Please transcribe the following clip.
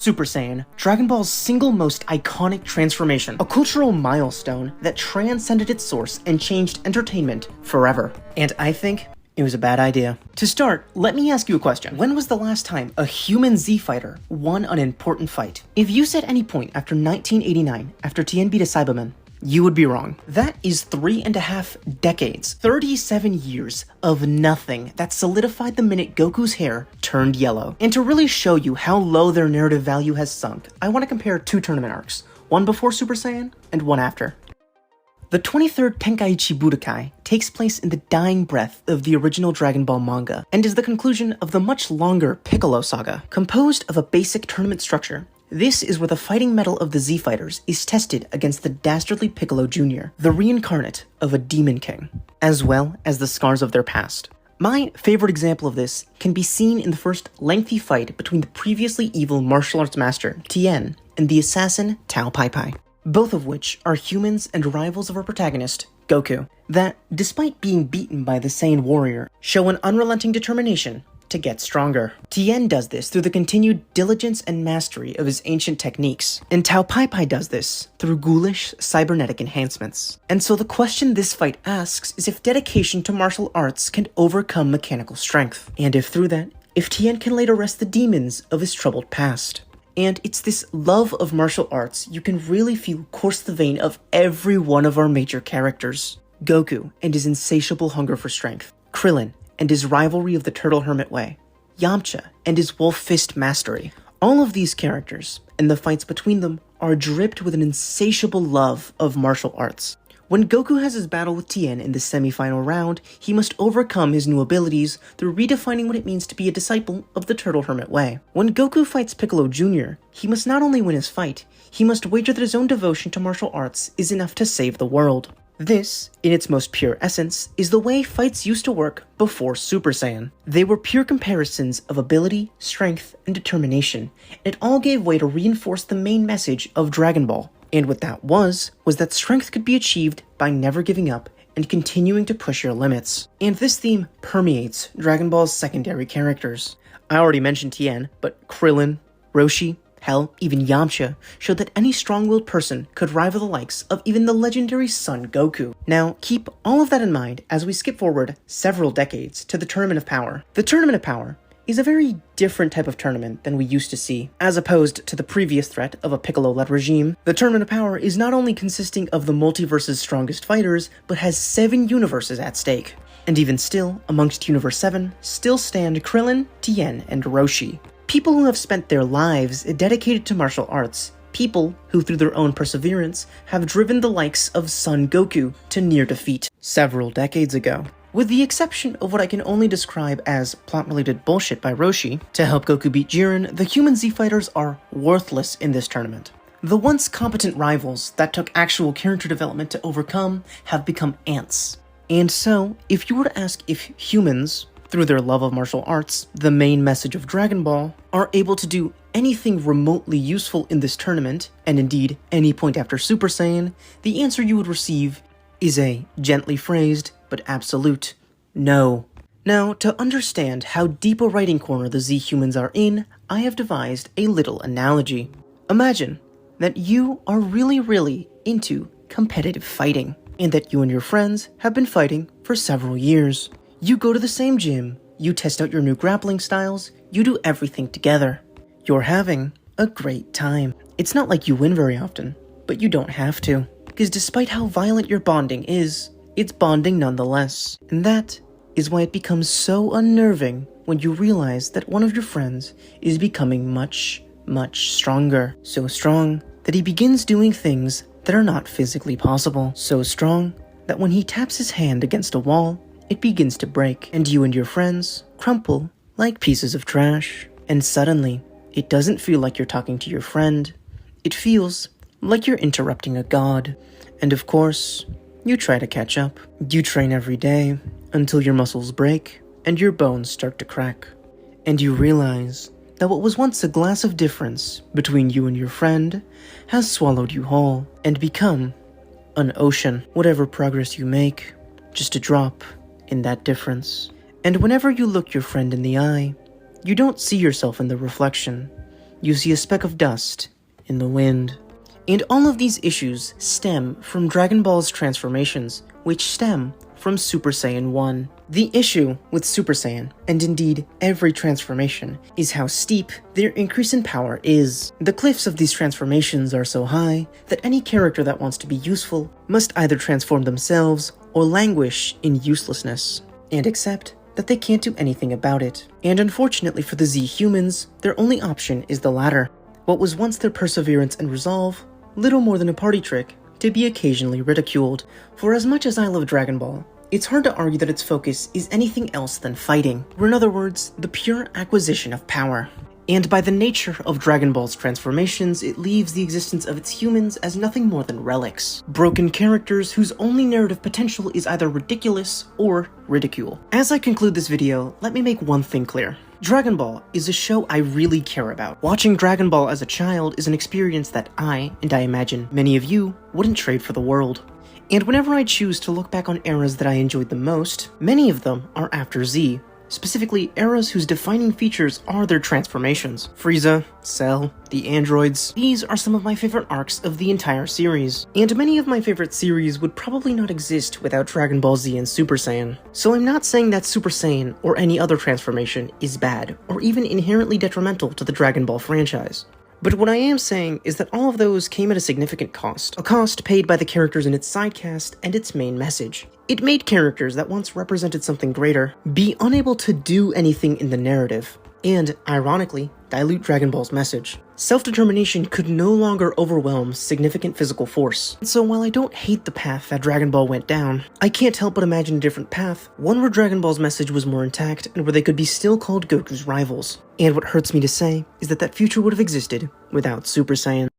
Super Saiyan, Dragon Ball's single most iconic transformation, a cultural milestone that transcended its source and changed entertainment forever. And I think it was a bad idea. To start, let me ask you a question. When was the last time a human Z fighter won an important fight? If you said any point after 1989, after Tien beat a Cyberman, you would be wrong. That is 3.5 decades, 37 years of nothing that solidified the minute Goku's hair turned yellow. And to really show you how low their narrative value has sunk, I want to compare two tournament arcs, one before Super Saiyan and one after. The 23rd Tenkaichi Budokai takes place in the dying breath of the original Dragon Ball manga, and is the conclusion of the much longer Piccolo saga. Composed of a basic tournament structure, this is where the fighting mettle of the Z Fighters is tested against the dastardly Piccolo Jr., the reincarnate of a Demon King, as well as the scars of their past. My favorite example of this can be seen in the first lengthy fight between the previously evil martial arts master, Tien, and the assassin, Tao Pai Pai, both of which are humans and rivals of our protagonist, Goku, that, despite being beaten by the Saiyan warrior, show an unrelenting determination to get stronger. Tien does this through the continued diligence and mastery of his ancient techniques, and Tao Pai Pai does this through ghoulish cybernetic enhancements. And so the question this fight asks is if dedication to martial arts can overcome mechanical strength, and if through that, if Tien can lay to rest the demons of his troubled past. And it's this love of martial arts you can really feel course the vein of every one of our major characters. Goku and his insatiable hunger for strength, Krillin and his rivalry of the Turtle Hermit Way, Yamcha and his Wolf Fist mastery. All of these characters, and the fights between them, are dripped with an insatiable love of martial arts. When Goku has his battle with Tien in the semi-final round, he must overcome his new abilities through redefining what it means to be a disciple of the Turtle Hermit Way. When Goku fights Piccolo Jr., he must not only win his fight, he must wager that his own devotion to martial arts is enough to save the world. This, in its most pure essence, is the way fights used to work before Super Saiyan. They were pure comparisons of ability, strength, and determination, and it all gave way to reinforce the main message of Dragon Ball. And what that was that strength could be achieved by never giving up and continuing to push your limits. And this theme permeates Dragon Ball's secondary characters. I already mentioned Tien, but Krillin, Roshi, hell, even Yamcha showed that any strong-willed person could rival the likes of even the legendary Son Goku. Now, keep all of that in mind as we skip forward several decades to the Tournament of Power. The Tournament of Power is a very different type of tournament than we used to see. As opposed to the previous threat of a Piccolo-led regime, the Tournament of Power is not only consisting of the multiverse's strongest fighters, but has 7 universes at stake. And even still, amongst Universe 7, still stand Krillin, Tien, and Roshi. People who have spent their lives dedicated to martial arts. People who, through their own perseverance, have driven the likes of Son Goku to near defeat several decades ago. With the exception of what I can only describe as plot-related bullshit by Roshi to help Goku beat Jiren, the human Z-Fighters are worthless in this tournament. The once competent rivals that took actual character development to overcome have become ants. And so, if you were to ask if humans, through their love of martial arts, the main message of Dragon Ball, are able to do anything remotely useful in this tournament, and indeed any point after Super Saiyan, the answer you would receive is a gently phrased but absolute no. Now, to understand how deep a writing corner the Z-humans are in, I have devised a little analogy. Imagine that you are really into competitive fighting, and that you and your friends have been fighting for several years. You go to the same gym, you test out your new grappling styles, you do everything together. You're having a great time. It's not like you win very often, but you don't have to. Because despite how violent your bonding is, it's bonding nonetheless. And that is why it becomes so unnerving when you realize that one of your friends is becoming much stronger. So strong that he begins doing things that are not physically possible. So strong that when he taps his hand against a wall, it begins to break, and you and your friends crumple like pieces of trash. And suddenly, it doesn't feel like you're talking to your friend. It feels like you're interrupting a god. And of course, you try to catch up. You train every day until your muscles break and your bones start to crack. And you realize that what was once a glass of difference between you and your friend has swallowed you whole and become an ocean. Whatever progress you make, just a drop in that difference. And whenever you look your friend in the eye, you don't see yourself in the reflection. you see a speck of dust in the wind. And all of these issues stem from Dragon Ball's transformations, which stem from Super Saiyan 1. The issue with Super Saiyan, and indeed every transformation, is how steep their increase in power is. The cliffs of these transformations are so high that any character that wants to be useful must either transform themselves or languish in uselessness, and accept that they can't do anything about it. And unfortunately for the Z humans, their only option is the latter. What was once their perseverance and resolve, little more than a party trick to be occasionally ridiculed. For as much as I love Dragon Ball, it's hard to argue that its focus is anything else than fighting, or in other words, the pure acquisition of power. And by the nature of Dragon Ball's transformations, it leaves the existence of its humans as nothing more than relics. Broken characters whose only narrative potential is either ridiculous or ridicule. As I conclude this video, let me make one thing clear. Dragon Ball is a show I really care about. Watching Dragon Ball as a child is an experience that I, and I imagine many of you, wouldn't trade for the world. And whenever I choose to look back on eras that I enjoyed the most, many of them are after Z. Specifically, eras whose defining features are their transformations. Frieza, Cell, the androids, these are some of my favorite arcs of the entire series. And many of my favorite series would probably not exist without Dragon Ball Z and Super Saiyan. So I'm not saying that Super Saiyan or any other transformation is bad, or even inherently detrimental to the Dragon Ball franchise. But what I am saying is that all of those came at a significant cost. A cost paid by the characters in its sidecast and its main message. It made characters that once represented something greater be unable to do anything in the narrative, and, ironically, dilute Dragon Ball's message. Self-determination could no longer overwhelm significant physical force. So while I don't hate the path that Dragon Ball went down, I can't help but imagine a different path, one where Dragon Ball's message was more intact and where they could be still called Goku's rivals. And what hurts me to say is that that future would have existed without Super Saiyan.